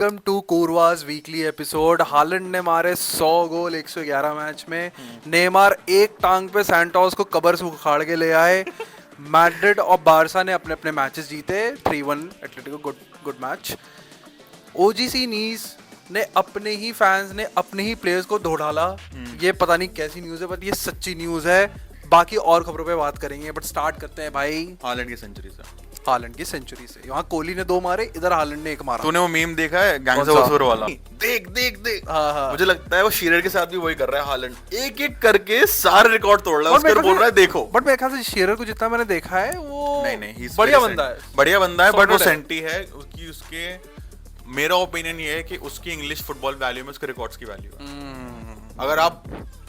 Welcome to कोरवास weekly episode. Haaland ने मारे 100 गोल 111 मैच में। नेमार एक टांग पे सैंटोस को कबर से उखाड़ के ले आए। मैड्रिड और बारसा ने अपने अपने मैचेस जीते 3-1 Atletico. Good good match. OGC Nice ने अपने ही फैंस ने अपने ही प्लेयर्स को धो डाला। ये पता नहीं कैसी न्यूज़ है बट ये सच्ची न्यूज़ है। बाकी और खबरों पे बात करेंगे बट स्टार्ट करते हैं भाई हालैंड की सेंचुरी से। हालैंड की सेंचुरी से। यहाँ कोहली ने 2 मारे, इधर हालैंड ने 1 मारा। तूने वो मीम देखा है गैंग्स ऑफ वासेवर वाला? देख देख देख। हाँ। मुझे लगता है वो शीरर के साथ भी वही कर रहा है। हालैंड एक एक करके सारे रिकॉर्ड तोड़ रहा है, उसके बोल रहा है देखो। बट मेरे ख्याल से शेरर को जितना मैंने देखा है वो नहीं बढ़िया बंदा है। बढ़िया बंदा है बट वो Solid है। सेंटी है उसके। मेरा ओपिनियन ये है कि उसकी इंग्लिश फुटबॉल वैल्यू में उसके रिकॉर्ड्स की वैल्यू है। अगर आप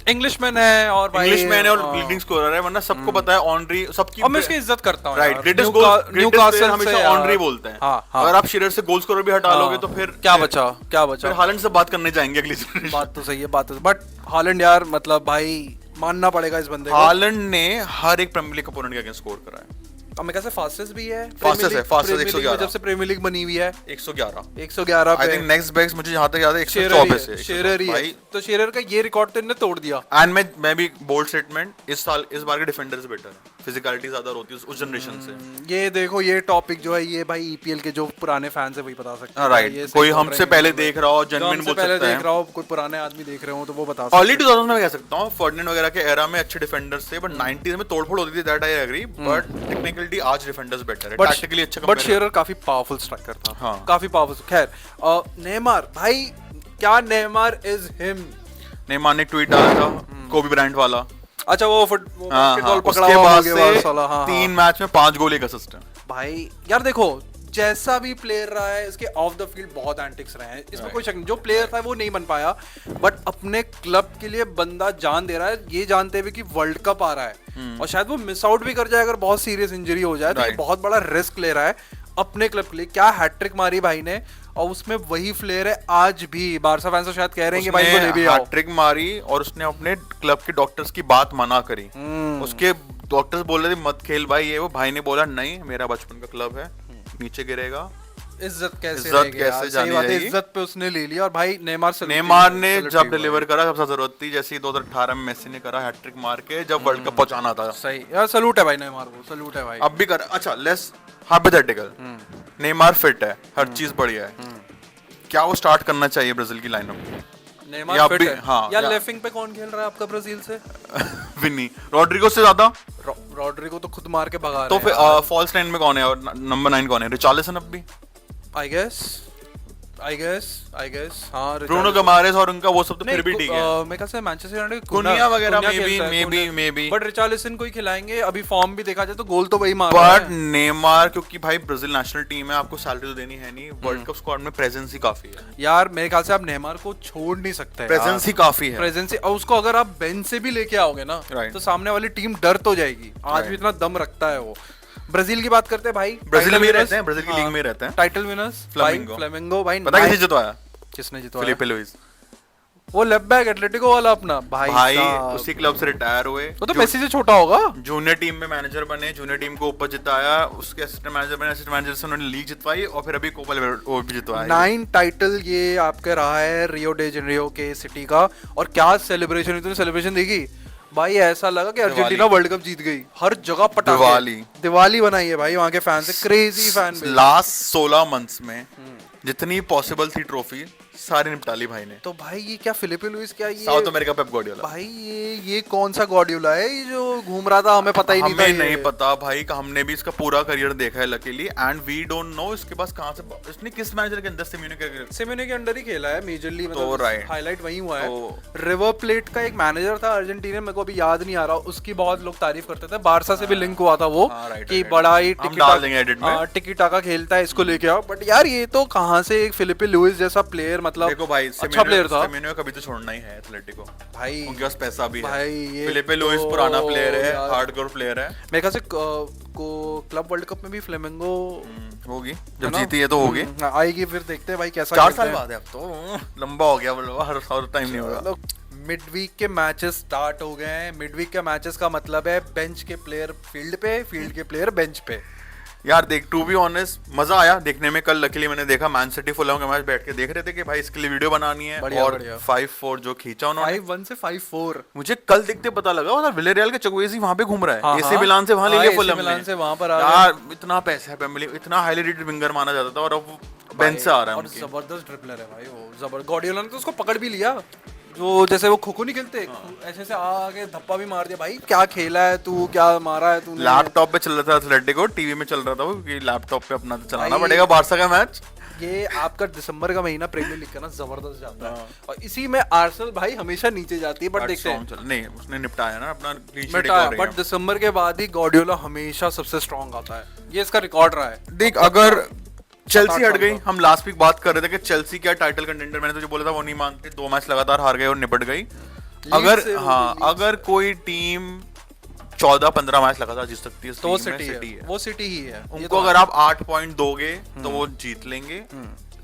इंग्लिशमैन है और भाई इंग्लिशमैन है और लीडिंग स्कोरर है, वरना सबको पता है ऑनरी सबकी। और मैं उसकी इज्जत करता हूँ राइट, यार। ग्रेटेस्ट गोल न्यूकासल हमेशा से ऑनरी बोलते हैं। हाँ, हाँ। अगर आप शिरर से गोल स्कोरर भी हटा लोगे तो फिर क्या बचा फिर हालैंड से बात करने जाएंगे अगली generation। बात तो सही है, बात तो। बट हालैंड यार मतलब भाई मानना पड़ेगा इस बंदे को। हालैंड ने हर एक प्रीमियर लीग अपोनेंट के अगेंस्ट स्कोर करा है। अब मैं कैसे फास्टेस्ट भी है। Fastest है, fastest Premier League में 111 जब से प्रीमियर लीग बनी हुई है 111 111 आई पे थिंक नेक्स्ट बेस्ट मुझे जहां तक याद है शेरर ही 124 है, है। शेरर ही है। भाई तो शेरर का ये रिकॉर्ड तो इन्होंने तोड़ दिया। एंड मैं भी बोल्ड स्टेटमेंट इस बार के डिफेंडर्स बेटर है, फिजिकलिटी ज्यादा होती है उस जनरेशन से। ये देखो ये टॉपिक जो है ये भाई ईपीएल के जो पुराने फैंस है वही बता सकते हैं। राइट, ये सही कोई बोल हमसे रहे हैं पहले ये देख रहा हो, जो जेन्युइन हमसे बोल पहले सकता देख है। रहा हो, कोई पुराने आदमी देख रहे हो तो वो बता सकते अर्ली 2000 में मैं कह सकता हूँ फर्डिनेंड वगैरह के एरा में अच्छे डिफेंडर्स थे, बट 90s में तोड़फोड़ होती थी, that I agree. But technically आज डिफेंडर्स बेटर है, टैक्टिकली अच्छा। बट शेरर काफी पावरफुल स्ट्राइकर था। हाँ। काफी पावरफुल। खैर नेमार भाई क्या नेमार इज हिम। नेमार ने ट्वीट डाला था कोबी ब्रायंट वाला। अच्छा वो बास्केटबॉल पकड़ा उसके हुआ बाद होगे से वाला। हाँ, 3 मैच में 5 गोल 1 असिस्ट है। भाई यार देखो जैसा भी प्लेयर रहा है इसके ऑफ द फील्ड बहुत एंटिक्स रहे हैं, इसमें कोई शक नहीं। जो प्लेयर था वो नहीं बन पाया बट अपने क्लब के लिए बंदा जान दे रहा है, ये जानते हुए कि वर्ल्ड कप आ रहा है और शायद वो मिस आउट भी कर जाए अगर बहुत सीरियस इंजरी हो जाए तो ये बहुत बड़ा रिस्क ले रहा है अपने क्लब के लिए। क्या हैट्रिक मारी भाई ने और उसमें वही फ्लेयर है आज भी। बारसा फैंस तो शायद कह रहे हैं कि भाई को ले भी आओ। हैट्रिक मारी और उसने अपने क्लब के डॉक्टर्स की बात मना करी। उसके डॉक्टर्स बोल रहे थे मत खेल भाई, ये वो भाई ने बोला नहीं मेरा बचपन का क्लब है, नीचे गिरेगा। इज्जत कैसे जानी जाएगी? इज्जत पे उसने ले लिया और भाई नेमार ने जब डिलीवर करा सबसे जरूरत थी, जैसे 2018 में मेसी ने करा हैट्रिक मार के जब वर्ल्ड कप पहुंचाना था। सही यार, सलूट है भाई नेमार को, सलूट है भाई। अब भी कर। अच्छा लेट्स हाइपोथेटिकल, नेमार फिट है, हर चीज बढ़िया है, क्या वो स्टार्ट करना चाहिए ब्राजील की लाइनअप? नेमार फिट है। हाँ, यार लेफ्ट विंग पे कौन खेल रहा है आपका ब्राजील से? विनी रोड्रिगो से ज्यादा। रॉड्रिगो तो खुद मार के भगा तो रहे फिर फॉल्स 9 में कौन है और नंबर 9 कौन है? रिचार्लिसन अब भी आई गेस हाँ। ब्रूनो गमारेस और उनका वो सब तो फिर भी ठीक है। मेरे ख्याल से मैनचेस्टर यूनाइटेड कुनिया वगैरह मे बी बट रिचार्लिसन को ही खिलाएंगे। अभी फॉर्म भी देखा जाए तो गोल तो वही मार रहा बट है। नेमार क्योंकि भाई ब्राजील नेशनल टीम है, आपको सैलरी तो देनी है नहीं, वर्ल्ड कप स्क्वाड में प्रेजेंस ही काफी है यार। मेरे ख्याल से आप नेमार को छोड़ नहीं सकते। प्रेजेंस ही काफी है। प्रेजेंस और उसको अगर आप बेंच से भी लेके आओगे ना तो सामने वाली टीम डर तो जाएगी। आज भी इतना दम रखता है वो। ब्राजील की बात करते हैं भाई। ब्राजील में रहते हैं, ब्राजील की लीग में रहते हैं। टाइटल विनर्स फ्लेमिंगो भाई। पता है किसे जितवाया? किसने जितवाया? फिलिपे लुइस, वो लेफ्ट बैक एटलेटिको वाला अपना भाई उसी क्लब से रिटायर हुए। वो तो मेसी से छोटा होगा। जूनियर टीम में मैनेजर बने, जूनियर टीम को ऊपर जिताया, उसके असिस्टेंट मैनेजर बने, असिस्टेंट मैनेजर से उन्होंने लीग जितवाई और फिर अभी कोपा वो भी जितवाया। 9 टाइटल ये आपका रहा है रियो डे जेनेरियो के सिटी का। और क्या सेलिब्रेशन, इतनी सेलिब्रेशन देखी भाई, ऐसा लगा कि अर्जेंटीना वर्ल्ड कप जीत गई। हर जगह पटाखे, दिवाली बनाई है भाई वहां के फैन से। Crazy fan base. Last 16 months में जितनी पॉसिबल थी ट्रॉफी सारी निपटा ली भाई ने। तो भाई ये क्या फिलिपे लुइस, क्या ये साउथ अमेरिका पेप गार्डियोला भाई ये कौन सा गार्डियोला है ये जो घूम रहा था? हमें पता ही नहीं था। हमें नहीं पता भाई, हमने भी इसका पूरा करियर देखा है luckily, and we don't know इसके पास कहां से इसने किस मैनेजर के अंदर सिमेने के अंडर ही खेला है मेजरली, तो मतलब हाईलाइट वही हुआ है। रिवर प्लेट का एक मैनेजर था अर्जेंटीना, मेरे को अभी याद नहीं आ रहा, उसकी बहुत लोग तारीफ करते थे। बारसा से भी लिंक हुआ था वो कि बड़ा ही टिकी टाका खेलता है, इसको लेके आओ। बट यार ये तो कहां से एक फिलिपे लुइस जैसा प्लेयर, मतलब देखो भाई अच्छा प्लेयर था। सिमेने कभी तो छोड़ना ही है एथलेटिको भाई, उनके पास पैसा भी भाई है। फिलिपे लुइस पुराना प्लेयर है, हार्डकोर प्लेयर है। मेरे ख्याल से को क्लब वर्ल्ड कप में भी फ्लेमिंगो होगी, जब जीती है तो होगी, आएगी। फिर देखते हैं भाई कैसा। 4 साल बाद है, अब तो लंबा हो गया, हर टाइम नहीं होगा। मिड वीक के मैचेस स्टार्ट हो गए हैं। मिड वीक के मैचेस का मतलब है बेंच के प्लेयर फील्ड पे, फील्ड के प्लेयर बेंच पे। यार देख, टू बी ऑनेस्ट मजा आया देखने में। कल लकीली मैंने देखा मैन सिटी फुलहैम का मैच, बैठ के देख रहे थे कि भाई इसके लिए वीडियो बनानी है। बढ़िया, और बढ़िया। 5-4 जो खींचा उन्होंने, 5-1 से 5-4। मुझे कल देखते पता लगा वो विलेरियल के चक्वेजी वहां पे घूम रहा है। हाँ, एसी हाँ। मिलान से वहां ले हाँ, लिया AC फुलहैम मिलान ने। से वहां पर आ यार इतना पैसा है पेम्बली, इतना हाईली रेटेड विंगर माना जाता था और अब बेंच से आ रहा है और उनके। जबरदस्त ड्रिबलर है भाई वो, जबर गॉर्डियोला ने तो उसको पकड़ भी लिया, जो जैसे वो खो नहीं खेलते, ऐसे से आके धप्पा भी मार दिया। भाई क्या खेला है तू, क्या मारा है तूने। लैपटॉप पे चल रहा था एथलेटिको, टीवी में चल रहा था वो, कि लैपटॉप पे अपना तो चलाना भाई, पड़ेगा बारसा का मैच। ये आपका दिसंबर का महीना प्रीमियर लीग का ना जबरदस्त जाता है, और इसी में आर्सेनल भाई हमेशा नीचे जाती है, बट देखते हैं नहीं उसने निपटाया ना अपना clean sheet मिटाया, एक और बट है। दिसंबर के बाद ही गॉर्डियोला हमेशा सबसे स्ट्रांग आता है, ये इसका रिकॉर्ड रहा है। देख अगर चेल्सी हट गई, साल हम लास्ट वीक बात कर रहे थे कि चेल्सी क्या टाइटल कंटेंडर, मैंने तुझे बोला था वो नहीं मानते, 2 मैच लगातार हार गए और निपट गई। अगर से वो हाँ, भी अगर कोई टीम 14-15 मैच लगातार जीत सकती है, तो वो उस टीम में सिटी सिटी है, है। वो सिटी ही है। ये उनको तो अगर आप 8 पॉइंट दोगे तो वो जीत लेंगे।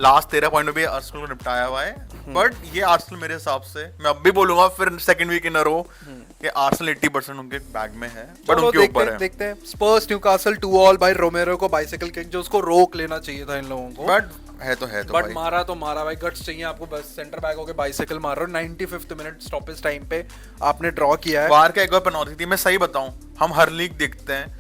लास्ट 13 पॉइंट में भी आर्सेनल को निपटाया हुआ है। बट ये आर्सेनल मेरे हिसाब से, मैं अब भी बोलूंगा फिर सेकंड वीक इन अ रो, कि आर्सेनल 80% उनके बैग में है, बट चलो उनके ऊपर है। देखते हैं स्पर्स न्यूकासल 2-2 भाई, रोमेरो को बाइसाइकिल किक, जो उसको रोक लेना चाहिए था इन लोगों को, बट है तो बट भाई। मारा तो मारा भाई, गट्स चाहिए आपको, बस सेंटर बैक होके बाइसाइकिल मार रहे हो 95th मिनट स्टॉपेज टाइम पे आपने ड्रॉ किया है। वार का एक बार पेनल्टी थी, मैं सही बताऊं, हम हर लीग देखते हैं,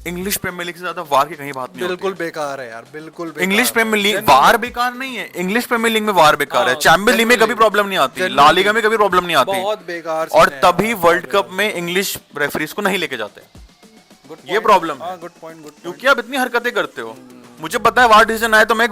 इंग्लिश प्रीमियर लीग से ज्यादा वार की कहीं बात नहीं बिल्कुल बेकार है यार, बिल्कुल होती। बेकार इंग्लिश है। प्रीमियर लीग Genuinely- वार बेकार नहीं है, इंग्लिश प्रीमियर लीग में वार बेकार है। हाँ, चैंपियंस लीग में कभी genuinely- प्रॉब्लम नहीं आती, genuinely- ला लीगा में कभी प्रॉब्लम नहीं आती, बहुत बेकार और सीन है तभी यार, वर्ल्ड बहुत कप में इंग्लिश रेफरीज को नहीं लेके जाते, Good ये point. प्रॉब्लम है। हाँ, good point, good point. क्योंकि आप इतनी हरकतें करते हो। मुझे पता है वार डिसीजन आए तो मैं एक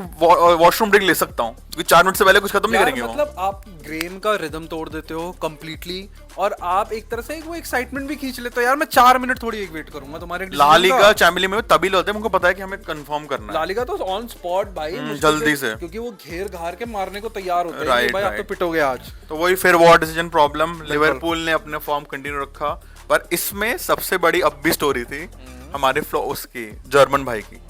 वॉशरूम ब्रेक ले सकता हूँ, क्योंकि 4 मिनट से पहले कुछ खत्म नहीं यार, करेंगे वो। मतलब आप गेम का रिदम तोड़ देते हो कंप्लीटली, और आप एक तरह से वो एक्साइटमेंट भी खींच लेते हो। यार मैं 4 मिनट थोड़ी एक वेट करूंगा तुम्हारे ला decision लीगा का। चैंपियंस लीग में तभी लेते हैं, उनको पता है कि हमें कंफर्म करना है। ला लीगा तो ऑन स्पॉट भाई, मुश्किल जल्दी से। क्योंकि वो घेर घार के मारने को तैयार होते हैं कि Right, भाई आप तो right. पिटोगे आज। तो वही फिर वॉर डिसीजन प्रॉब्लम, लिवरपूल ने अपने फॉर्म कंटिन्यू रखा, पर इसमें सबसे बड़ी अब भी स्टोरी थी हमारे फ्लो उसकी, जर्मन भाई की।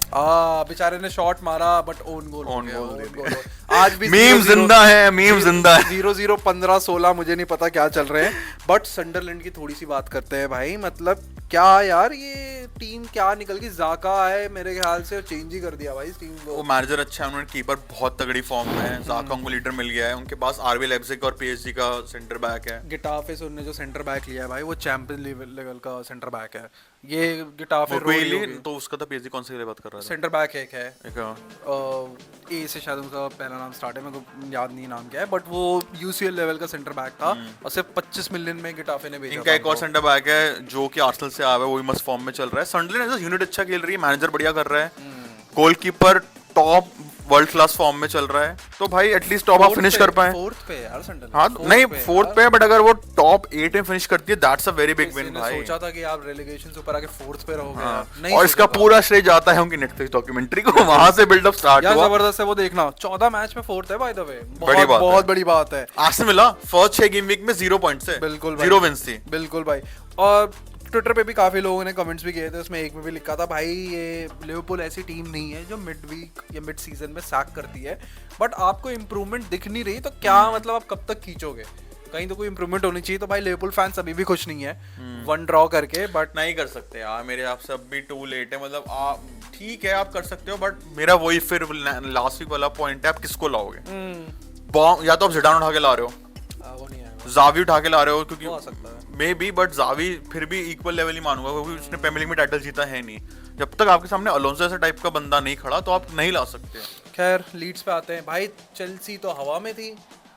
बेचारे ने शॉट मारा but own goal Own goal दे दिया। आज भी मीम जिंदा है, मीम जिंदा है। 0-0 15-16 मुझे नहीं पता क्या चल रहे हैं, बट संडरलैंड की थोड़ी सी बात करते हैं भाई। मतलब क्या यार, ये टीम क्या निकल गई, जाका है मेरे ख्याल से चेंज ही कर दिया भाई इस टीम वो को। मैनेजर अच्छा है, उन्होंने कीपर बहुत तगड़ी फॉर्म में है, जाका उनको लीडर मिल गया है, उनके पास आरबी लाइप्जिग और पीएसजी का सेंटर बैक है। गिटाफे से उन्होंने जो सेंटर बैक लिया है भाई, वो चैंपियन लेवल का सेंटर बैक है। ये गिटाफे मोक्वेली, तो उसका था पीएसजी, कौन से के लिए बात कर रहा था? सेंटर बैक एक है, एक ए से शायद उनका पहला नाम स्टार्ट है, मेरे को याद नहीं नाम क्या है, बट वो यूसीएल लेवल का सेंटर बैक था, और सिर्फ 25 मिलियन में गिटाफे ने भेजा इनका था एक और उनको। सेंटर बैक है जो कि आर्सेनल से आया है, वो भी मस्त फॉर्म में चल रहा है। सनडरलैंड एज यूनिट अच्छा खेल रही है, मैनेजर बढ़िया कर रहा है, goalkeeper top world class form में चल रहा है, तो भाई एटलीस्ट टॉप आप फिनिश कर पाए। फोर्थ पे यार संडरलैंड, हाँ नहीं, फोर्थ पे, बट अगर वो टॉप 8 में फिनिश करती है, that's a very big win भाई। सोचा था कि आप रेलेगेशन से ऊपर आके फोर्थ पे रहोगे हाँ, यार, नहीं और सोचा इसका था। पूरा श्रेय जाता है उनकी नेटफ्लिक्स डॉक्यूमेंट्री को, वहां से बिल्डअप स्टार्ट यार हुआ। जबरदस्त है वो, देखना 14 मैच में फोर्थ है बाय द वे, बड़ी बात बहुत है। बड़ी बात है। आर्सेनल मिला फर्स्ट 6 गेम वीक में 0 पॉइंट्स है, बिल्कुल भाई, 0 विंस थी। बिल्कुल भाई। और ट्विटर पे भी काफी लोगों ने कमेंट्स भी किए थे, उसमें एक में भी लिखा था भाई ये लिवरपूल ऐसी टीम नहीं है जो मिड वीक या मिड सीजन में सैक करती है, बट आपको इम्प्रूवमेंट दिख नहीं रही, तो क्या मतलब आप कब तक खींचोगे, कहीं तो कोई इम्प्रूवमेंट होनी चाहिए। तो भाई लिवरपूल फैंस अभी भी खुश नहीं है 1 ड्रॉ करके, बट नहीं कर सकते यार, मेरे आप से अब भी टू लेट है। मतलब आप ठीक है, आप कर सकते हो, बट मेरा वही फिर लास्ट वीक वाला पॉइंट है, आप किसको लाओगे? या तो आप जिडान उठा के ला रहे हो, वो नहीं आएगा, जावी उठा के ला रहे हो, क्योंकि वो आ सकता है। मे बी, बट जावी फिर भी इक्वल लेवल ही मानूंगा, क्योंकि उसने प्रीमियर लीग में टाइटल जीता है नहीं। जब तक आपके सामने अलोंसो ऐसा टाइप का बंदा नहीं खड़ा, तो आप नहीं ला सकते। खैर लीड्स पे आते हैं भाई। चेल्सी तो हवा में थी,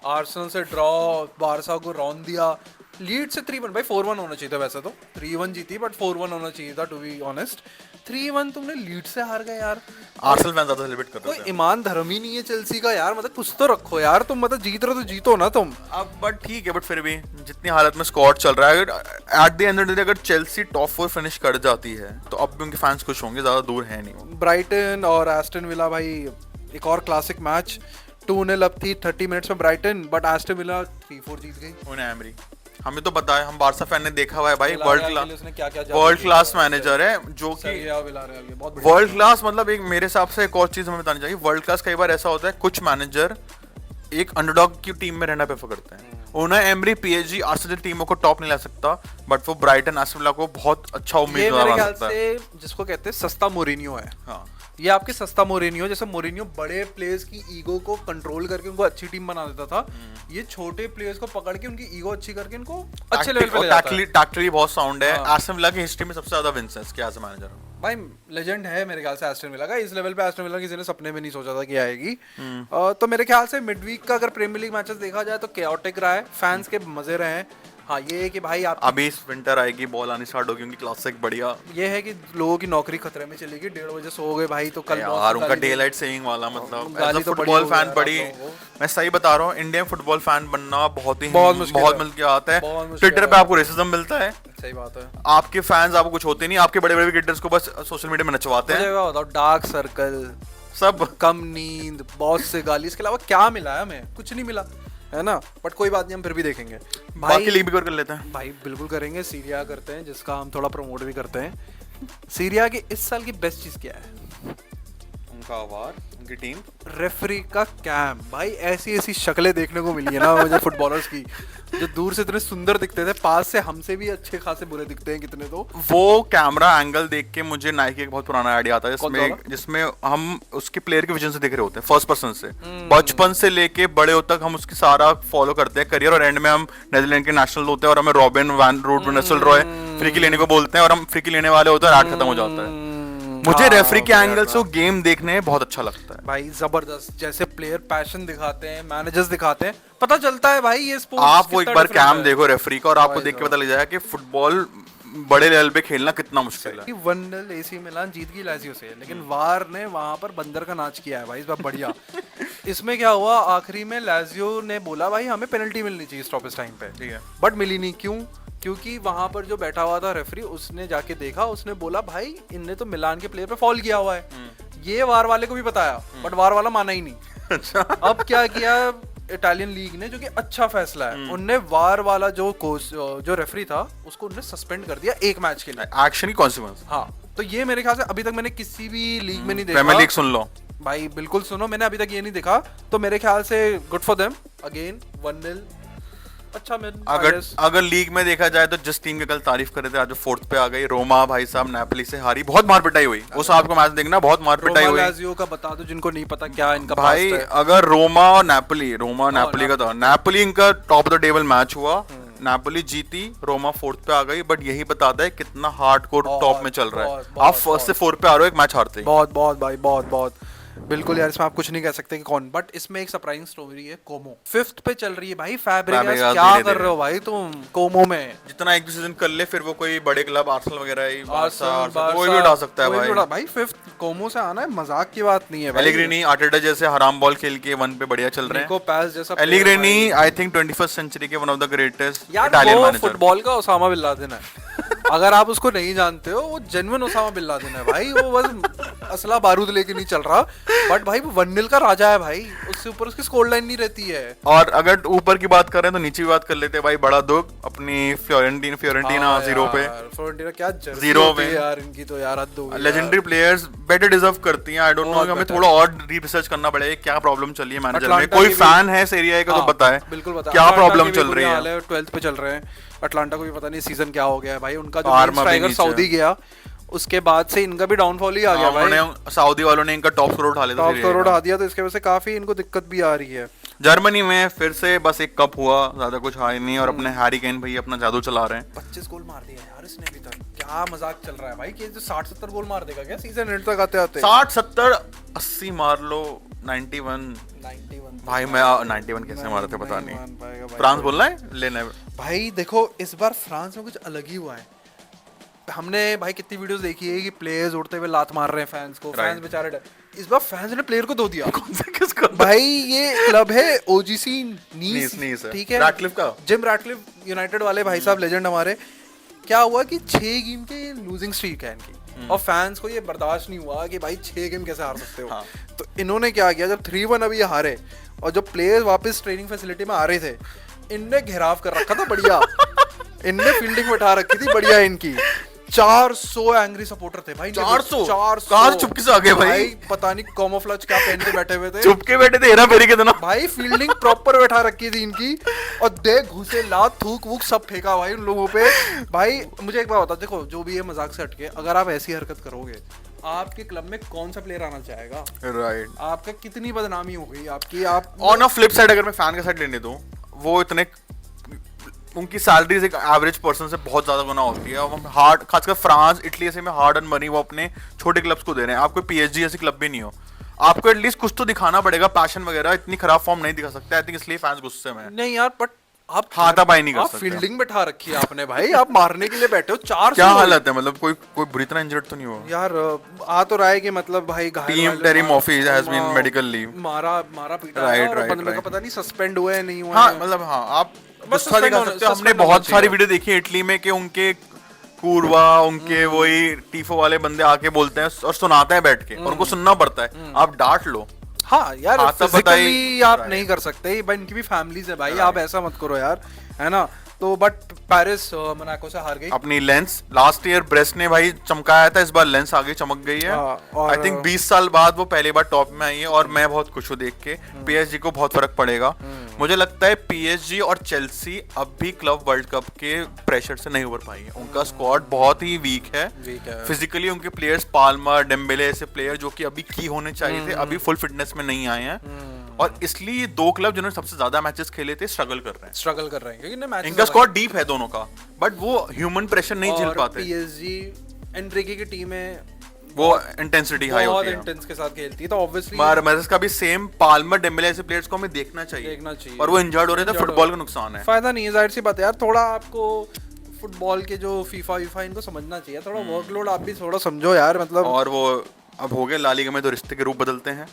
आर्सेनल से ड्रॉ, बारसा को रौंद दिया। लीड से 3-1 भाई, 4-1 होना चाहिए था वैसे तो, 3-1 जीती, बट 4-1 होना चाहिए था टू बी ऑनेस्ट। 3-1 तुमने लीड से हार गए यार। आर्सेनल फैन ज्यादा सेलिब्रेट कर कोई रहे थे। ईमान धर्म ही नहीं है चेल्सी का यार, मतलब कुछ तो रखो यार तुम, मतलब जीत रहे हो तो जीतो ना तुम। अब बट ठीक है, बट फिर भी जितनी हालत में स्क्वाड चल रहा है, at the end of the day अगर चेल्सी टॉप 4 फिनिश कर जाती है, तो अब भी उनके फैंस खुश होंगे, ज्यादा दूर है नहीं। ब्राइटन और एस्टन विला भाई, एक और क्लासिक मैच, 2-0 अब थी 30 मिनट्स में ब्राइटन, बट एस्टन विला 3-4 जीत गई। उन्हें एमरी, हमें तो पता है, हम बारसा फैन ने देखा हुआ है भाई, विलारियल के लिए उसने क्या-क्या जादू वर्ल्ड किया क्लास है। मैनेजर है, जो कि सही है, विलारियल के बहुत बढ़िया। वर्ल्ड क्लास, मतलब एक मेरे हिसाब से एक और चीज हमें बतानी चाहिए, वर्ल्ड क्लास कई बार ऐसा होता है, कुछ मैनेजर एक अंडरडॉग की टीम में रहना प्रेफर करते हैं। उन्हें एमरी पीएसजी आर्सेनल टीमों को टॉप नहीं ला सकता, बट वो ब्राइटन आस्टन विला को बहुत अच्छा ये उम्मीदवार मेरे बना ख्याल सकता है। से जिसको कहते हैं सस्ता मोरिनियो है। हाँ ये आपके सस्ता मोरिनियो, जैसे मोरिनियो बड़े प्लेयर्स की ईगो को कंट्रोल करके उनको अच्छी टीम बना देता था, ये छोटे प्लेयर्स को पकड़ के उनकी ईगो अच्छी करके इनको अच्छे लेवल पे ले जाता है। टैक्टिकली बहुत साउंड है। हाँ। आर्सेनल विला की हिस्ट्री में सबसे ज्यादा विंस है इसके एज अ मैनेजर। भाई लेजेंड है मेरे ख्याल से एस्टन विला का। इस लेवल पे एस्टन विला किसी ने सपने में नहीं सोचा था कि आएगी। तो मेरे ख्याल से मिडवीक का अगर प्रीमियर लीग मैचेस देखा जाए तो केओटिक रहा है, फैंस के मजे रहे हैं। हाँ ये है कि भाई आप अभी इस विंटर आएगी, बॉल आनी स्टार्ट होगी, उनकी क्लासिक बढ़िया। ये है कि लोगों की नौकरी खतरे में चलेगी। 1:30 बजे सो गए भाई तो कल यार उनका डे लाइट सेविंग वाला मतलब गाली एज अ तो बड़ी फुटबॉल हो फैन गया बड़ी, आप लोगों को। मैं सही बता रहा हूँ, इंडियन फुटबॉल फैन बनना बहुत मुश्किल है। मिल के आता है। बहुत मुश्किल ट्विटर है। पे आपको रेसिज्म मिलता है, सही बात है। आपके फैंस आपको कुछ होते नहीं, आपके बड़े बड़े क्रिकेटर्स को बस सोशल मीडिया में नचवाते मुझे हैं क्या बताओ, डार्क सर्कल, सब। कम नींद, बहुत से गाली, इसके अलावा क्या मिला है हमें? कुछ नहीं मिला है ना। बट कोई बात नहीं, हम फिर भी देखेंगे बाकी लीग भी कवर कर लेते हैं भाई। बिल्कुल करेंगे। सीरिया करते हैं जिसका हम थोड़ा प्रमोट भी करते हैं। सीरिया की इस साल की बेस्ट चीज क्या है? उनका आवार, उनकी टीम, रेफरी का कैम। भाई ऐसी ऐसी शक्लें देखने को मिली है ना मुझे फुटबॉलर्स की, जो दूर से इतने सुंदर दिखते थे, पास से हमसे भी अच्छे खासे बुरे दिखते हैं कितने। तो वो कैमरा एंगल देख के मुझे नाइकी एक बहुत पुराना आइडिया आता है, कौन सा वाला? जिसमें हम उसके प्लेयर के विजन से देख रहे होते हैं, फर्स्ट पर्सन से, बचपन से लेके बड़े होते तक हम उसकी सारा फॉलो करते हैं करियर, और एंड में हम नेदरलैंड के नेशनल होते हैं और हमें रॉबिन वैन रूट नसल रॉय फ्री की लेने को बोलते हैं, और हम फ्री की लेने वाले होते हैं और 8 खत्म हो जाता है। मुझे रेफरी के एंगल से वो गेम देखने में बहुत अच्छा लगता है भाई जबरदस्त, जैसे प्लेयर पैशन दिखाते हैं, मैनेजर्स दिखाते हैं, पता चलता है भाई ये स्पोर्ट्स आप वो एक कितना बार different कैम है। देखो रेफरी का और आपको भाई देख के पता लग जाएगा कि फुटबॉल बड़े लेवल पे खेलना कितना मुश्किल है। कि 1-0 एसी मिलान जीत गई लाजियो से, लेकिन वार ने वहां पर बंदर का नाच किया है भाई इस बार बढ़िया। इसमें क्या हुआ, आखिरी में लाजियो ने बोला भाई हमें पेनल्टी मिलनी चाहिए स्टॉपेज टाइम पे, ठीक है, बट मिली नहीं। क्यों? क्योंकि वहां पर जो बैठा हुआ था रेफरी, उसने जाके देखा, उसने बोला भाई इनने तो मिलान के प्लेयर पे फॉल किया हुआ है। ये वार वाले को भी बताया, बट वार वाला माना ही नहीं। अच्छा अब क्या किया इटालियन लीग ने, जो कि अच्छा फैसला है, उनने वार वाला जो कोच जो रेफरी था उसको उन्होंने सस्पेंड कर दिया 1 मैच के लिए। एक्शन की कॉन्सिक्वेंस। हाँ, तो ये मेरे ख्याल से अभी तक मैंने किसी भी लीग में नहीं देखा। प्रीमियर लीग सुन लो भाई, बिल्कुल सुनो, मैंने अभी तक ये नहीं देखा। तो मेरे ख्याल से गुड फॉर देम। अगेन 1-0 अच्छा। मैं अगर लीग में देखा जाए तो जिस टीम की कल तारीफ कर रहे थे आज 4th पे आ गई, रोमा भाई साहब नेपोली से हारी, बहुत मार पिटाई हुई। उस आपको मैच देखना, बहुत मार पिटाई हुई। लाजियो का बता दो जिनको नहीं पता क्या इनका भाई past है। अगर रोमा नेपोली का था, नेपोली इनका top of the table match हुआ, नेपोली जीती, रोमा 4th पे आ गई, बट यही बताता है कितना हार्डकोर टॉप में चल रहा है। आप 1st से 4th पे आ रहे हो एक मैच हारते ही। बहुत बहुत भाई, बहुत बहुत बिल्कुल यार, इसमें आप कुछ नहीं कह सकते कि कौन। बट इसमें एक सरप्राइजिंग स्टोरी है। कोमो 5th पे चल रही है भाई। फैब्रिगास क्या कर रहे हो भाई तुम कोमो में? जितना एक सीजन कर ले, फिर वो कोई बड़े क्लब आर्सेनल वगैरह आर्सेनल कोई भी उठा सकता है भाई 5th कोमो से आना है, मजाक की बात नहीं है भाई। एलिग्रेनी, आर्टेटा जैसे हराम बॉल खेल के 1 पे बढ़िया चल रहे हैं। निको पास जैसा एलिग्रेनी आई थिंक 21st सेंचुरी के वन ऑफ द ग्रेटेस्ट यार, इटालियन वो मैनेजर। फुटबॉल का ओसामा बिन लादेन है। अगर आप उसको नहीं जानते हो, वो जेन्युइन ओसामा बिन लादेन है भाई। वो बस असला बारूद लेके नहीं चल रहा, बट भाई वो 1-0 का राजा है भाई। उससे ऊपर उसकी स्कोर लाइन नहीं रहती है। और अगर ऊपर की बात करें तो नीचे भी बात कर लेते हैं भाई। बड़ा दुख अपनी फियोरेंटिना 0 पे, फ्लोरेंटीना क्या जर्सी 0 होती पे है यार इनकी, तो यार हद हो गई। लेजेंडरी प्लेयर्स बेटर डिजर्व करती हैं। आई डोंट नो, बहुत हमें better। थोड़ा और रिसर्च करना पड़ेगा क्या प्रॉब्लम चल रही है मैनेजर में। अटलांटा कोई की भी- फैन है इस एरिया का तो बताए बिल्कुल बताए क्या प्रॉब्लम चल रही है। 12th पे चल रहे हैं। अटलांटा को भी पता नहीं सीजन क्या हो गया है भाई। उनका जो आर्मा भी स्ट्राइकर नीचे। सऊदी गया, उसके बाद से इनका भी डाउनफॉल ही आ गया भाई। उन्होंने सऊदी वालों ने इनका टॉप स्कोर उठा लिया था टॉप सीरीज स्कोर का। उठा दिया, तो इसके वजह से काफी इनको दिक्कत भी आ रही है। जर्मनी में फिर से बस एक कप हुआ, ज्यादा कुछ है नहीं, और अपने हैरी केन भाई अपना जादू चला रहे हैं। 25 गोल मार दिया यार इसने अभी तक। क्या मजाक चल रहा है भाई कि जो 60-70 गोल मार देगा क्या सीजन एंड तक आते आते? 60 70 80 मार लो, 91 भाई। मैं 91 कैसे मारे थे पता नहीं। फ्रांस बोल रहा है लेना भाई। देखो इस बार फ्रांस में कुछ अलग ही हुआ है। हमने भाई कितनी वीडियोस देखी है कि प्लेयर्स उड़ते हुए लात मार रहे हैं फैंस को, फैंस बेचारे इस बार फैंस ने प्लेयर को धो दिया। कौन सा किसको? भाई ये क्लब है ओजीसी नीस, ठीक है, रैटक्लिफ का, जिम रैटक्लिफ यूनाइटेड वाले भाई साहब, लेजेंड हमारे। क्या हुआ कि 6 गेम के लूजिंग स्ट्रीक है इनकी, और फैंस को ये बर्दाश्त नहीं हुआ कि भाई 6 गेम कैसे हार सकते हो। हाँ। तो इन्होंने क्या किया, जब 3-1 अभी ये हारे और जो प्लेयर्स वापस ट्रेनिंग फैसिलिटी में आ रहे थे, इनने घेराव कर रखा था बढ़िया। इनने फील्डिंग बैठा रखी थी बढ़िया इनकी, 400 एंग्री सपोर्टर थे भाई। 400 400 कहाँ चुपके से आ गए भाई? पता नहीं कैमोफ्लेज क्या पहन के बैठे हुए थे। चुपके बैठे थे, हेरा फेरी के दिन भाई फील्डिंग प्रॉपर बैठा रखी थी इनकी, और देख घुसे लात थूक वूक सब फेंका भाई उन लोगों पे। भाई मुझे एक बात बता, देखो जो भी है मजाक से हटके, अगर आप ऐसी हरकत करोगे आपके क्लब में कौन सा प्लेयर आना चाहेगा? राइट। आपका कितनी बदनामी हो गई आपकी। आप ऑन अ फ्लिप साइड अगर मैं फैन के साइड लेने दूं, वो इतने उनकी सैलरीज एक एवरेज पर्सन से बहुत ज्यादा गुना होती है, और हार्ड, खासकर फ्रांस इटली ऐसे में हार्ड अर्न मनी वो अपने छोटे क्लब्स को दे रहे हैं। आप कोई पीएसजी ऐसी क्लब भी नहीं हो, आपको एटलीस्ट कुछ तो दिखाना पड़ेगा, पैशन वगैरह। इतनी खराब फॉर्म नहीं दिखा सकते, आई थिंक इसलिए फैंस गुस्से में हैं। नहीं यार, बट आप हाथापाई नहीं कर आप सकते। फील्डिंग बैठा रखी है आपने भाई, आप मारने के लिए बैठे हो। 400 क्या हालत है, मतलब कोई बुरी तरह इंजर्ड तो नहीं हुआ यार? आ तो रहा है कि मतलब भाई घायल टीम वाले टेरी मार- मॉफी हैज बीन मा- मेडिकल लीव। मारा पीटा Right, है, और right, बंदे का right. पता नहीं सस्पेंड हुए हैं नहीं हुए हाँ हैं। मतलब हाँ, आप बस गुस्सा suspend दिखा होना- सकते हो। हमने suspend होना बहुत सारी चाहिए। वीडियो देखी है इटली में कि उनके कूरवा, उनके वही टीफो वाले बंदे आके बोलते हैं और सुनाते हैं बैठ के, और उनको सुनना पड़ता है। आप डांट लो। हाँ यार, हाँ, तब बताइए। फिजिकली आप नहीं कर सकते भाई, इनकी भी फैमिलीज है भाई, आप ऐसा मत करो यार, है ना? तो बट पेरिस मोनाको से हार गई अपनी लेंस लास्ट ईयर ब्रेस्ट ने भाई चमकाया था, इस बार लेंस आगे चमक गई है। हाँ, और आई थिंक 20 साल बाद वो पहली बार टॉप में आई है, और मैं बहुत खुश हूँ देख के। पीएसजी को बहुत फर्क पड़ेगा। मुझे लगता है पीएसजी और चेल्सी अब भी क्लब वर्ल्ड कप के प्रेशर से नहीं उबर पाई है। उनका स्क्वाड बहुत ही वीक है फिजिकली। उनके प्लेयर्स पाल्मर, डेम्बेले ऐसे प्लेयर जो कि अभी की होने चाहिए थे, अभी फुल फिटनेस में नहीं आए हैं, और इसलिए 2 क्लब जिन्होंने सबसे ज्यादा मैचेस खेले थे स्ट्रगल कर रहे हैं क्योंकि इनका स्क्वाड डीप है दोनों का, बट वो ह्यूमन प्रेशर नहीं झेल पाते। पीएसजी एनरिकी की टीम है, वो इंटेंसिटी हाई बहुत होती है। इंटेंस के साथ खेलती है, तो ऑब्वियसली मारमेरस का भी सेम, पाल्मर, डेम्बेले ऐसे प्लेयर्स को हमें देखना चाहिए, और वो इंजर्ड हो रहे थे। फुटबॉल का नुकसान है, फायदा नहीं है, जाहिर सी बात है यार। थोड़ा आपको फुटबॉल के जो फीफा इनको समझना चाहिए, थोड़ा वर्कलोड आप भी थोड़ा समझो यार, मतलब। और वो अब हो गए ला लीगा में तो रिश्ते के रूप बदलते हैं।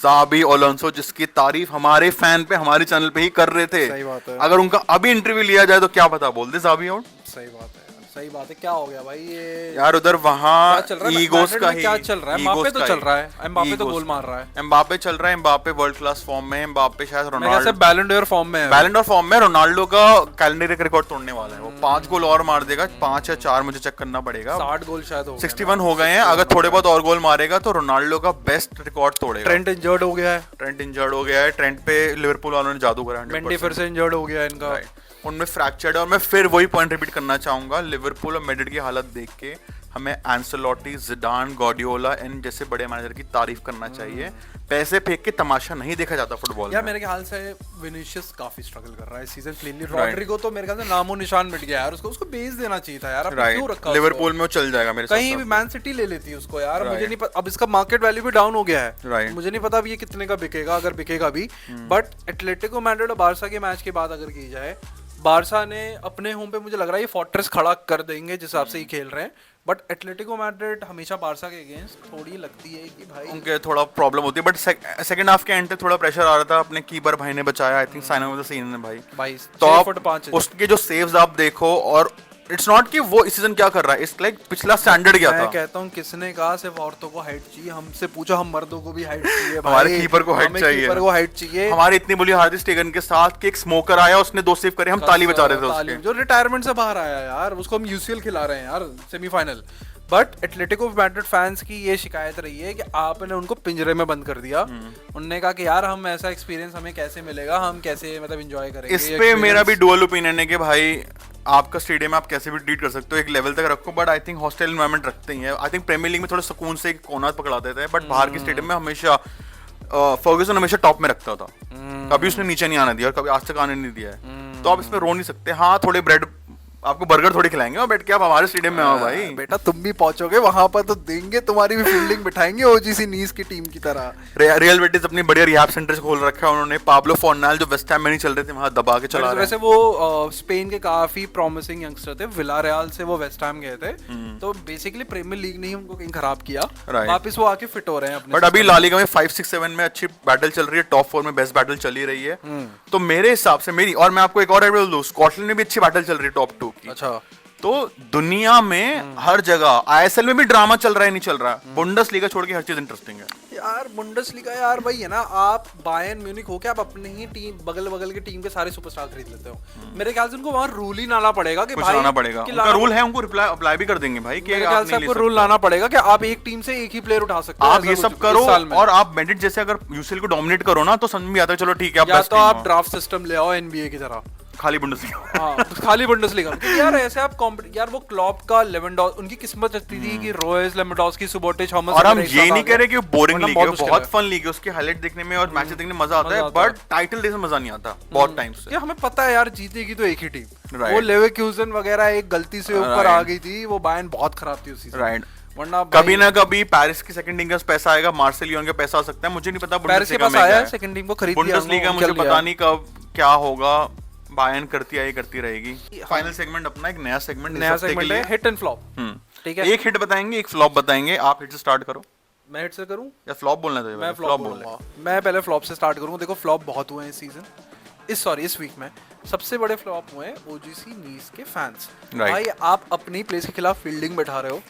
साबी ओलोंसो, जिसकी तारीफ हमारे फैन पे हमारे चैनल पे ही कर रहे थे, सही बात है। अगर उनका अभी इंटरव्यू लिया जाए तो क्या पता बोल दे साबी आउट। सही बात है, सही बात है। क्या हो गया भाई ये यार उधर वहां ईगोस का ही क्या चल रहा है? एम्बापे तो चल रहा है, एम्बापे तो गोल मार रहा है, एम्बापे चल रहा है, एम्बापे वर्ल्ड क्लास फॉर्म में है, एम्बापे शायद मेरे ख्याल रोनाल्डो से बैलन डोर फॉर्म में है, बैलन डोर फॉर्म में। रोनाल्डो का कैलेंडर रिकॉर्ड तोड़ने वाला है, वो 5 गोल और मार देगा, 5 या 4 मुझे चेक करना पड़ेगा। 60 गोल शायद हो गए 61 हो गए हैं, अगर थोड़े बहुत और गोल मारेगा तो रोनाल्डो का बेस्ट रिकॉर्ड तोड़ेगा। ट्रेंट इंजर्ड हो गया है, ट्रेंट इंजर्ड हो गया है, ट्रेंट पे लिवरपूल वालों ने जादू करा। मेंडी फिर से इंजर्ड हो गया है इनका, उनमें फ्रैक्चर्ड है। और मैं फिर वही पॉइंट रिपीट करना चाहूंगा, लिवरपूल और मैड्रिड की हालत देख के हमें एंसेलोटी, जिडान, गार्डियोला इन जैसे बड़े मैनेजर की तारीफ करना चाहिए। पैसे फेंक के तमाशा नहीं देखा जाता फुटबॉल यार। में। मेरे ख्याल से विनीशियस काफी स्ट्रगल कर रहा है इस सीजन क्लीनली। रॉड्रिगो तो मेरे ख्याल से नामो निशान मिट गया यार, उसको बेच देना चाहिए था यार, आपने क्यों रखा? लिवरपूल में वो चल जाएगा मेरे कहीं भी, मैन सिटी ले लेती है उसको यार। मुझे नहीं पता, अब इसका मार्केट वैल्यू भी डाउन हो गया है, मुझे नहीं पता अब ये कितने का बिकेगा, अगर बिकेगा भी। बट एटलेटिको मैड्रिड और बारसा के मैच की बात अगर की जाए, बारसा ने अपने होम पे मुझे लग रहा है ये फोर्ट्रेस खड़ा कर देंगे जिस हिसाब से ही खेल रहे हैं, बट एटलेटिको मैड्रिड हमेशा बारसा के अगेंस्ट थोड़ी लगती है कि भाई उनके थोड़ा प्रॉब्लम होती है। बट सेकंड हाफ के एंड तक थोड़ा प्रेशर आ रहा था, अपने कीपर भाई ने बचाया। I think sign of the season है भाई। तो 6 आप फुट 5 इंच। उसके जो सेव्स आप देखो, और इट्स नॉट कि वो इस सीजन क्या कर रहा है, इट्स लाइक पिछला स्टैंडर्ड क्या था। मैं कहता हूँ किसने कहा सिर्फ औरतों को हाइट चाहिए, हमसे पूछो, हम मर्दों को भी हाइट चाहिए भाई। हमारे कीपर को हाइट चाहिए, कीपर को हाइट चाहिए। हमारी इतनी बुरी हालत थी स्टेगन के साथ कि एक स्मोकर आया, उसने 2 सेव करे, हम ताली बजा रहे थे उसके। जो रिटायरमेंट से बाहर आया यार, उसको हम यूसीएल खिला रहे हैं यार, semifinal. But Atletico Madrid fans की ये शिकायत रही है कि आपने उनको पिंजरे में बंद कर दिया। उन्होंने कहा कि यार हम ऐसा एक्सपीरियंस हमें कैसे मिलेगा, हम कैसे मतलब एंजॉय करेंगे। इस पे मेरा भी डुअल ओपिनियन है कि भाई आपका स्टेडियम आप कैसे भी ट्रीट कर सकते हो, एक लेवल तक रखो, but I think hostel environment रखते ही है। आई थिंक प्रीमियर लीग में थोड़ा सुकून से एक कोना पकड़ा देते हैं, बट बाहर के स्टेडियम में हमेशा फर्ग्यूसन हमेशा टॉप में रखता था, कभी उसने नीचे नहीं आने दिया और कभी आज तक आने नहीं दिया है। तो आप इसमें रो नहीं सकते। हाँ, थोड़े ब्रेड आपको बर्गर थोड़ी खिलाएंगे और बैठ के आप हमारे स्टेडियम में आओ भाई। बेटा तुम भी पहुंचोगे वहां पर तो देंगे, तुम्हारी भी फील्डिंग बिठाएंगे ओजीसी नीस की टीम की तरह। रियल बेटिस अपनी बढ़िया रिहैब सेंटर खोल रखा है उन्होंने। पाब्लो फोर्नाल जो वेस्ट हैम में नहीं चल रहे थे, वहां दबा के चला रहे हैं। वैसे वो स्पेन के काफी प्रॉमिसिंग यंगस्टर थे, विलारियल से वो वेस्ट हैम गए थे, तो बेसिकली प्रीमियर लीग ने ही उनको कहीं खराब किया, वापस वो आके फिट हो रहे हैं अपने। बट अभी ला लीगा में 5, 6, 7 में अच्छी बैटल चल रही है, टॉप 4 में बेस्ट बैटल चली रही है। तो मेरे हिसाब से मेरी, और मैं आपको एक और एडवाइस दूं, स्कॉटलैंड में भी अच्छी बैटल चल रही है टॉप 2 की। अच्छा, तो दुनिया में हर जगह आईएसएल में भी ड्रामा चल रहा है, नहीं चल रहा है, बुंडसलीगा छोड़ के हर चीज इंटरेस्टिंग है। यार बुंडेसलीगा यार वही है ना, आप बायर्न म्यूनिख हो के आप अपने ही टीम बगल की टीम के सारे सुपरस्टार खरीद लेते हो। मेरे ख्याल से उनको वहां रूल ही लाना पड़ेगा कि कुछ भाई लाना पड़ेगा, कि उनका रूल है, उनको अप्लाई भी कर देंगे भाई कि मेरे आप ख्याल नहीं से ले आपको सकते। रूल लाना पड़ेगा कि आप एक टीम से एक ही प्लेयर उठा सकते हो। आप ये ऐसा सब कुछ करो इस साल में। और आप मैंड्रिड जैसे अगर यूसीएल को डोमिनेट करो ना तो समझ में आता है चलो ठीक है आप या बेस्ट तो टीम आप हो। ड्राफ्ट सिस्टम ले आओ एनबीए की तरह। खाली बुंडेसलीगा। हाँ खाली बुंडेसलीगा यार, ऐसे आप यार वो क्लॉप का लेवेंडोस, उनकी किस्मत रहती थी कि रोयस लेवेंडोस्की सुबोटिच थॉमस। और हम ये नहीं कह रहे कि बोरिंग लीग है, मुश्किल बहुत है। फन लीग है, उसके हाईलाइट देखने में और मैचेस देखने में मजा आता मजा है, आता है। बट टाइटल रेस में मजा नहीं आता बहुत टाइम से। ये हमें पता है यार, जीतेगी तो एक ही टीम। Right. वो लेवरक्यूजन वगैरह एक गलती से ऊपर Right. आ गई थी, वो बायर्न बहुत खराब थी उस सीजन। राइट, वरना कभी ना कभी पेरिस की सेकंड टीम का पैसा आएगा, मार्सेलियन का पैसा आ सकता है, मुझे नहीं पता पेरिस के पास आया है सेकंड टीम को खरीद लिया बुंडेसलीगा मुझे पता नहीं कब क्या होगा, बायर्न करती आई करती रहेगी। फाइनल सेगमेंट अपना एक नया सेगमेंट, नया सेगमेंट है हिट एंड फ्लॉप। ठीक है, एक हिट बताएंगे एक फ्लॉप बताएंगे, आप हिट से स्टार्ट करो मैं हिट से करूं? या फ्लॉप बोलना चाहिए? मैं फ्लॉप बोलूंगा। मैं पहले फ्लॉप से स्टार्ट करूंगा। देखो फ्लॉप बहुत हुए हैं इस सीजन, इस वीक में सबसे बड़े फ्लॉप हुए हैं ओजीसी नीस के फैंस। Right. भाई आप अपनी प्लेस के खिलाफ फील्डिंग बैठा रहे हो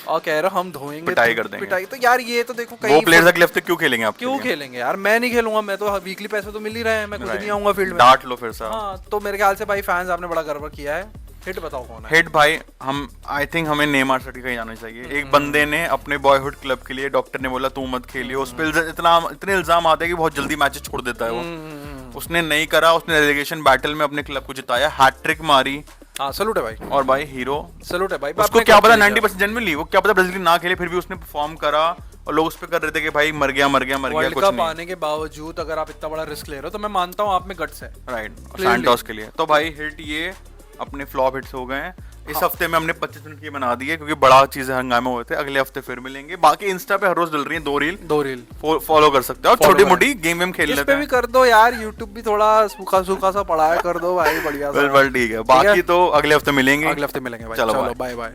और कह रहे हो हम धोएंगे, पिटाई कर देंगे। पिटाई। तो यार ये तो देखो वो प्लेयर्स अगले हफ्ते क्यों खेलेंगे आप? क्यों खेलेंगे यार? मैं नहीं खेलूंगा, मैं तो वीकली पैसे तो मिल ही रहे हैं, मैं खुद नहीं आऊंगा फील्ड में। डांट लो फिर से। हाँ तो मेरे ख्याल से भाई फैंस आपने बड़ा गड़बड़ किया है। हिट बताओ कौन है हिट भाई? हम आई थिंक हमें नेमार सर कहीं जाना चाहिए। एक बंदे ने अपने बॉयहुड क्लब के लिए डॉक्टर ने बोला तू मत खेलिए, उस पे इतने इल्जाम आते हैं कि बहुत जल्दी मैचेस छोड़ देता है वो। उसने नहीं करा, उसने रेलेगेशन बैटल में अपने क्लब को जिताया, हैट्रिक मारी। हाँ सैल्यूट है भाई, और भाई हीरो, सैल्यूट है भाई। उसको क्या पता 90% जेन्युइनली, वो क्या पता ब्राजील ना खेले फिर भी उसने परफॉर्म करा और लोग उस पे कर रहे थे कि भाई मर गया वर्ल्ड कुछ कप नहीं। आने के बावजूद अगर आप इतना बड़ा रिस्क ले रहे हो तो मैं मानता हूँ आप में गट्स है। Right, Clearly. सैंटोस के लिए तो भाई हिट ये अपने फ्लॉप हिट्स हो गए हैं। इस हफ्ते में हमने 25 मिनट की बना दी है क्योंकि बड़ा चीजें हंगामे हुए थे। अगले हफ्ते फिर मिलेंगे। बाकी इंस्टा पे हर रोज डल रही है 2 रील फॉलो कर सकते हो और Follow छोटी करें। मोटी गेम वेम खेल इस लेते पे हैं। भी कर दो यार, यूट्यूब भी थोड़ा सूखा सूखा सा पड़ा है, कर दो भाई बढ़िया सा। बस ठीक है, बाकी तो अगले हफ्ते मिलेंगे। अगले हफ्ते मिलेंगे भाई, चलो चलो bye. Bye bye.